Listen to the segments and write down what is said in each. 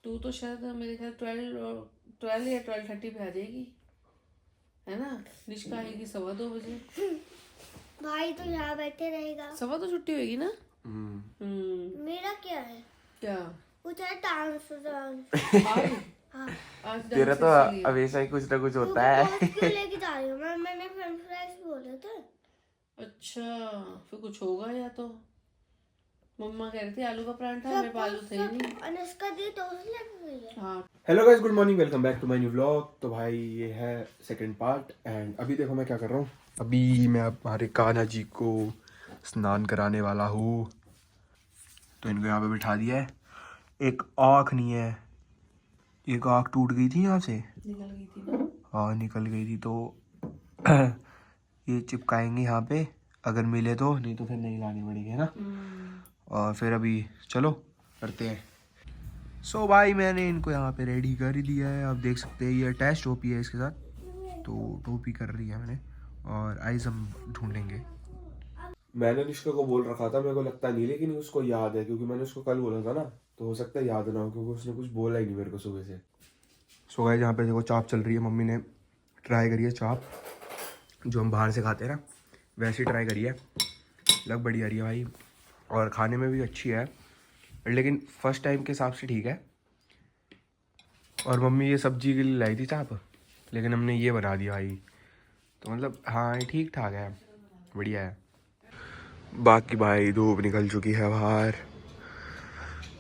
तू तो शायद मेरे ख्याल 12 या 12:30 पे आ जाएगी, है ना। निष्का आएगी 2:15 बजे। भाई तो यहाँ बैठे रहेगा। 2:15 छुट्टी होगी ना। मेरा क्या है? क्या कुछ है डांस आज हाँ। आज तेरा डांस तो इसीलिए। हमेशा ही कुछ ना कुछ तू होता है। क्यों लेके जा रही हो? मैंने फ्रेंच फ्राइज बोले थे। अच्छा फिर कुछ होगा या तो मम्मा कह रही थी आलू का परांठा, मेरे पास आलू थे ही नहीं। अनुष्का दी तो लेके गई है। हाँ hello guys, good morning, welcome back to my new vlog. तो भाई ये है सेकंड पार्ट एंड अभी देखो मैं क्या कर रहा हूँ। अभी मैं हमारे कान्हा जी को स्नान कराने वाला हूँ। तो इनको यहाँ पे बिठा दिया है। एक आँख नहीं है, एक आँख टूट गई थी यहाँ से। निकल गई थी ना। हाँ निकल गई थी, तो ये चिपकाएंगे यहाँ पे, अगर मिले तो, नहीं तो फिर नहीं लानी पड़ेगी, है ना। और फिर अभी चलो करते हैं। सो भाई मैंने इनको यहाँ पे रेडी कर ही दिया है। आप देख सकते हैं ये अटैच टोपी है इसके साथ, तो टोपी कर रही है मैंने, और आइज हम ढूंढेंगे। मैंने निष्का को बोल रखा था, मेरे को लगता नहीं लेकिन उसको याद है, क्योंकि मैंने उसको कल बोला था ना, तो हो सकता है याद ना हो, क्योंकि उसने कुछ बोला ही नहीं मेरे को सुबह से। सो गाइस यहाँ पे देखो चाप चल रही है, मम्मी ने ट्राई करी है चाप, जो हम बाहर से खाते हैं ना, वैसे ही ट्राई करी है। लग बढ़िया रही है भाई, और खाने में भी अच्छी है, लेकिन फर्स्ट टाइम के हिसाब से ठीक है। और मम्मी ये सब्जी के लिए लाई थी चाप, लेकिन हमने ये बना दिया भाई, तो मतलब हाँ ठीक ठाक है, बढ़िया है। बाकी भाई धूप निकल चुकी है बाहर,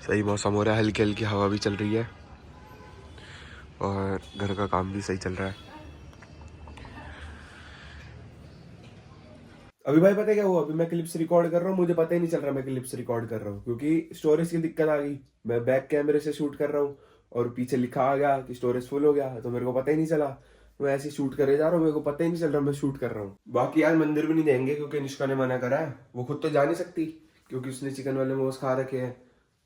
सही मौसम हो रहा है, हल्की हल्की हवा भी चल रही है, और घर का काम भी सही चल रहा है। अभी भाई पता है क्या हुआ, अभी मैं क्लिप्स रिकॉर्ड कर रहा हूँ, मुझे पता ही नहीं चल रहा मैं क्लिप्स रिकॉर्ड कर रहा हूँ, क्योंकि स्टोरेज की दिक्कत आ गई। मैं बैक कैमरे से शूट कर रहा हूँ और पीछे लिखा आ गया कि स्टोरेज फुल हो गया, तो मेरे को पता ही नहीं चला। मैं ऐसे शूट करे जा रहा हूँ, मेरे को पता ही नहीं चल रहा मैं शूट कर रहा हूँ। बाकी यार मंदिर भी नहीं जाएंगे, क्योंकि निष्का ने मना करा है। वो खुद तो जा नहीं सकती, क्योंकि उसने चिकन वाले मोमोज खा रखे हैं,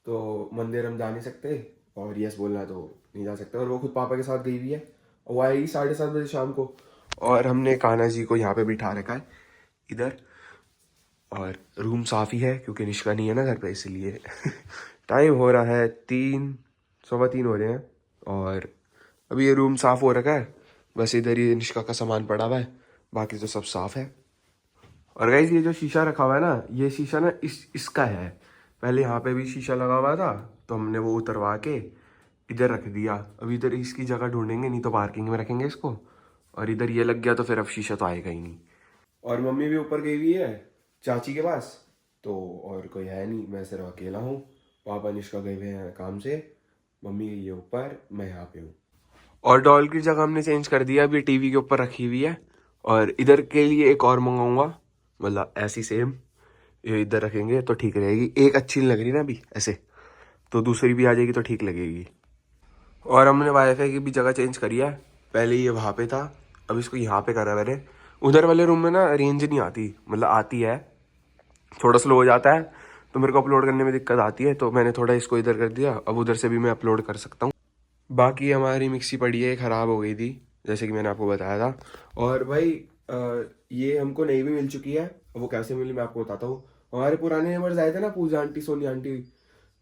तो मंदिर हम जा नहीं सकते, और यस बोलना तो नहीं जा सकते। और वो खुद पापा के साथ गई हुई है, और वो आएगी 7:30 बजे शाम को। और हमने कान्हा जी को यहाँ पे बिठा रखा है इधर, और रूम साफ ही है क्योंकि निष्का नहीं है ना घर पे, इसलिए। टाइम हो रहा है 3, 3:15 हो रहे हैं, और अभी ये रूम साफ हो रखा है, बस इधर ही निष्का का सामान पड़ा हुआ है, बाकी तो सब साफ है। और गाइस ये जो शीशा रखा हुआ है ना, ये शीशा ना इसका है। पहले यहाँ पे भी शीशा लगा हुआ था, तो हमने वो उतरवा के इधर रख दिया। अभी इधर इसकी जगह ढूंढेंगे, नहीं तो पार्किंग में रखेंगे इसको, और इधर ये लग गया तो फिर अब शीशा तो आएगा ही नहीं। और मम्मी भी ऊपर गई हुई है चाची के पास, तो और कोई है नहीं, मैं सिर्फ अकेला हूँ। पापा निष्का गए हुए हैं काम से, मम्मी गई है ऊपर, मैं यहाँ पे हूँ। और डॉल की जगह हमने चेंज कर दिया, अभी टीवी के ऊपर रखी हुई है, और इधर के लिए एक और मंगाऊंगा, मतलब ऐसी सेम, ये इधर रखेंगे तो ठीक रहेगी। एक अच्छी नहीं लग रही ना अभी ऐसे, तो दूसरी भी आ जाएगी तो ठीक लगेगी। और हमने वाईफाई की भी जगह चेंज करी है, पहले ये वहाँ पे था, अब इसको यहाँ पे करा मैंने। उधर वाले रूम में ना रेंज नहीं आती, मतलब आती है, थोड़ा स्लो हो जाता है, तो मेरे को अपलोड करने में दिक्कत आती है, तो मैंने थोड़ा इसको इधर कर दिया, अब उधर से भी मैं अपलोड कर सकता हूँ। बाकी हमारी मिक्सी पड़ी है, ख़राब हो गई थी जैसे कि मैंने आपको बताया था। और भाई ये हमको नई भी मिल चुकी है, वो कैसे मिली मैं आपको बताता हूँ। हमारे पुराने नेबर्स आए थे ना, पूजा आंटी, सोनी आंटी,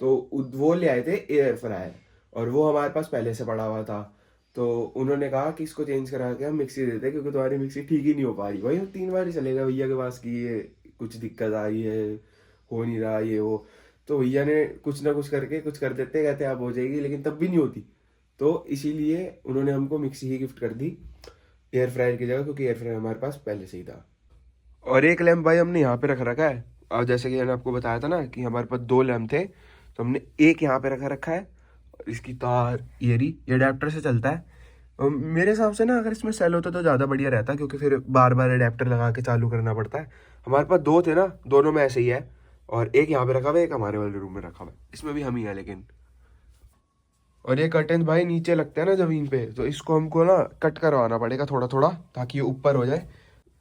तो वो ले आए थे एयर फ्रायर, और वो हमारे पास पहले से पड़ा हुआ था, तो उन्होंने कहा कि इसको चेंज करा के हम मिक्सी देते हैं, क्योंकि तुम्हारी मिक्सी ठीक ही नहीं हो पा रही। भाई 3 बार ही चलेगा भैया के पास कि ये कुछ दिक्कत आ रही है, हो नहीं रहा ये वो, तो भैया ने कुछ ना कुछ करके कुछ कर देते, कहते आप हो जाएगी, लेकिन तब भी नहीं होती, तो इसीलिए उन्होंने हमको मिक्सी ही गिफ्ट कर दी एयर फ्रायर की जगह, क्योंकि एयर फ्रायर हमारे पास पहले से ही था। और एक लैम्प भाई हमने यहाँ पे रख रखा है, और जैसे कि मैंने आपको बताया था ना कि हमारे पास 2 लैम्प थे, तो हमने एक यहाँ पे रखा है। और इसकी तार ये अडेप्टर से चलता है। मेरे हिसाब से ना अगर इसमें सेल होता तो ज़्यादा बढ़िया रहता, क्योंकि फिर बार बार अडेप्टर लगा के चालू करना पड़ता है। हमारे पास 2 थे ना, दोनों में ऐसे ही है, और एक यहाँ पे रखा हुआ है, एक हमारे वाले रूम में रखा हुआ है, इसमें भी हम ही है लेकिन। और ये कर्टन भाई नीचे लगते हैं ना ज़मीन पे, तो इसको हमको ना कट करवाना पड़ेगा थोड़ा थोड़ा, ताकि ये ऊपर हो जाए,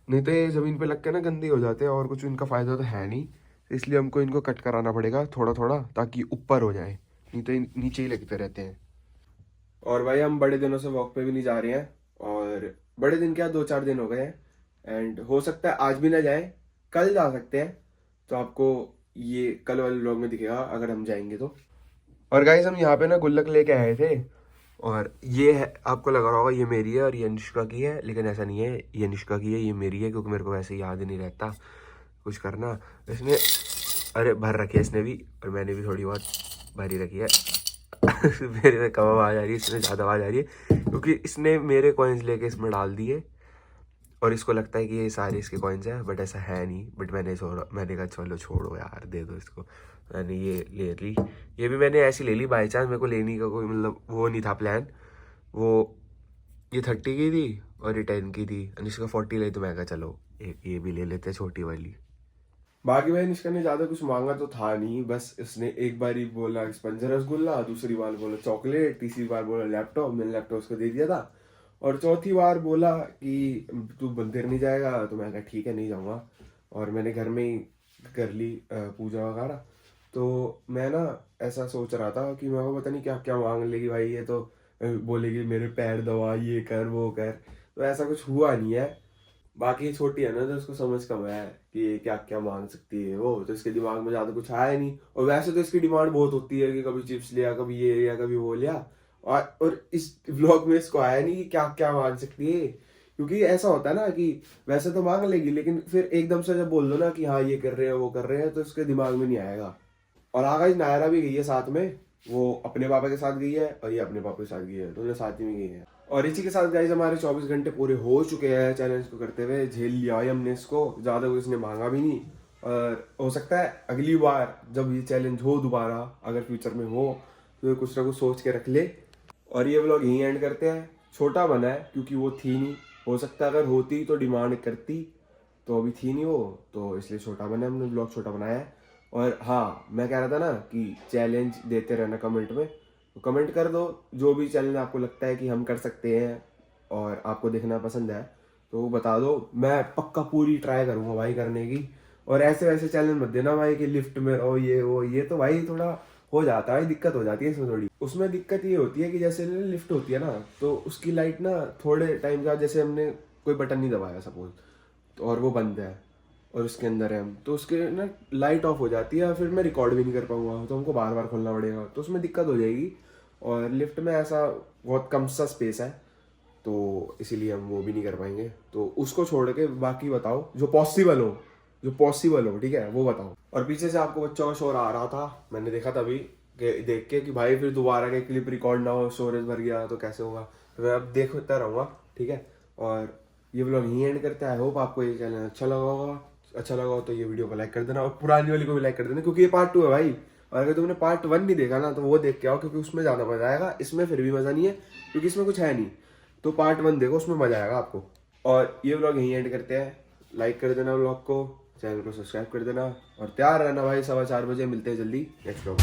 नहीं तो ये ज़मीन पे लग के ना गंदे हो जाते हैं, और कुछ इनका फ़ायदा तो है नहीं, इसलिए हमको इनको कट कराना पड़ेगा थोड़ा थोड़ा, ताकि ऊपर हो जाए, नहीं तो नीचे ही लगते रहते हैं। और भाई हम बड़े दिनों से वॉक पे भी नहीं जा रहे हैं, और बड़े दिन क्या 2-4 दिन हो गए हैं, एंड हो सकता है आज भी ना जाए, कल जा सकते हैं, तो आपको ये कल वाले व्लॉग में दिखेगा अगर हम जाएंगे तो। और गाइस हम यहाँ पे ना गुल्लक लेके आए थे, और ये है, आपको लग रहा होगा ये मेरी है और ये अनुष्का की है, लेकिन ऐसा नहीं है, ये अनुष्का की है, ये मेरी है, क्योंकि मेरे को वैसे याद नहीं रहता कुछ करना। इसने अरे भर रखी है इसने भी, और मैंने भी थोड़ी बहुत भरी रखी है। मेरे में कम आवाज़ आ रही है, इसमें ज़्यादा आवाज़ आ रही है, क्योंकि इसने मेरे कॉइन्स लेके इसमें डाल दिए और इसको लगता है कि ये सारे इसके कॉइन्स हैं, बट ऐसा है नहीं। बट मैंने कहा चलो छोड़ो यार, दे दो इसको। मैंने ये ले ली, ये भी मैंने ऐसी ले ली बाई चांस, मेरे को लेने का कोई मतलब वो नहीं था प्लान। वो ये 30 की थी और ये 10 की थी, अनुष्का 40 ली, तो मैं कहा चलो ये भी ले लेते छोटी वाली। बाकी भाई निष्का ने ज़्यादा कुछ मांगा तो था नहीं, बस इसने एक बार ही बोला स्पंज रसगुल्ला, दूसरी बार बोला चॉकलेट, तीसरी बार बोला लैपटॉप, मैंने लैपटॉप उसको दे दिया था, और चौथी बार बोला कि तू मंदिर नहीं जाएगा, तो मैं कहा ठीक है नहीं जाऊँगा। और मैंने घर में ही कर ली पूजा वगैरह। तो मैं ना ऐसा सोच रहा था कि मैं को पता नहीं क्या क्या मांग लेगी भाई, ये तो बोलेगी मेरे पैर दबा, ये कर वो कर, तो ऐसा कुछ हुआ नहीं है। बाकी छोटी है ना, तो उसको समझ कम है कि ये क्या क्या मांग सकती है वो, तो इसके दिमाग में ज़्यादा कुछ आया नहीं। और वैसे तो इसकी डिमांड बहुत होती है कि कभी चिप्स लिया, कभी ये लिया, कभी वो लिया, और इस व्लॉग में इसको आया नहीं कि क्या क्या मांग सकती है। क्योंकि ऐसा होता है ना कि वैसे तो मांग लेगी, लेकिन फिर एकदम से जब बोल दो ना कि हाँ ये कर रहे हैं वो कर रहे हैं, तो इसके दिमाग में नहीं आएगा। और आगाज नायरा भी गई है साथ में, वो अपने पापा के साथ गई है और ये अपने पापा के साथ गई है, दोनों साथ ही में गई है। और इसी के साथ गाइस हमारे 24 घंटे पूरे हो चुके हैं चैलेंज को करते हुए, झेल लिया है हमने इसको, ज़्यादा कुछ इसने मांगा भी नहीं। और हो सकता है अगली बार जब ये चैलेंज हो दोबारा, अगर फ्यूचर में हो, तो कुछ ना कुछ सोच के रख ले। और ये व्लॉग यहीं एंड करते हैं। छोटा बना है क्योंकि वो थी नहीं, हो सकता है अगर होती तो डिमांड करती, तो अभी थी नहीं वो, तो इसलिए छोटा बना, हमने व्लॉग छोटा बनाया है। और हाँ, मैं कह रहा था ना कि चैलेंज देते रहना कमेंट में, तो कमेंट कर दो जो भी चैलेंज आपको लगता है कि हम कर सकते हैं और आपको देखना पसंद है, तो वो बता दो। मैं पक्का पूरी ट्राई करूँगा भाई करने की। और ऐसे वैसे चैलेंज मत देना भाई कि लिफ्ट में रहो ये वो, ये तो भाई थोड़ा हो जाता है, दिक्कत हो जाती है इसमें थोड़ी। उसमें दिक्कत ये होती है कि जैसे लिफ्ट होती है ना, तो उसकी लाइट ना थोड़े टाइम का, जैसे हमने कोई बटन नहीं दबाया सपोज, तो और वो बंद है और उसके अंदर है हम, तो उसके ना लाइट ऑफ हो जाती है, फिर मैं रिकॉर्ड भी नहीं कर पाऊंगा, तो हमको बार बार खोलना पड़ेगा, तो उसमें दिक्कत हो जाएगी। और लिफ्ट में ऐसा बहुत कम सा स्पेस है, तो इसीलिए हम वो भी नहीं कर पाएंगे। तो उसको छोड़ के बाकी बताओ जो पॉसिबल हो, ठीक है, वो बताओ। और पीछे से आपको बच्चों का शोर आ रहा था, मैंने देखा तभी देख के कि भाई फिर दोबारा के क्लिप रिकॉर्ड ना हो, स्टोरेज भर गया तो कैसे होगा, तो मैं अब देखता रहूँगा, ठीक है। और ये व्लॉग यहीं एंड करते हैं। आई होप आपको ये चैनल अच्छा लगा हो तो ये वीडियो को लाइक कर देना, और पुरानी वाली को भी लाइक कर देना, क्योंकि ये पार्ट 2 है भाई। और अगर तुमने पार्ट 1 नहीं देखा ना, तो वो देख के आओ, क्योंकि उसमें ज़्यादा मजा आएगा, इसमें फिर भी मज़ा नहीं है क्योंकि इसमें कुछ है नहीं। तो पार्ट 1 देखो, उसमें मज़ा आएगा आपको। और ये व्लॉग यहीं एंड करते हैं। लाइक कर देना व्लॉग को, चैनल को सब्सक्राइब कर देना, और तैयार रहना भाई, 4:15 बजे मिलते हैं जल्दी नेक्स्ट व्लॉग।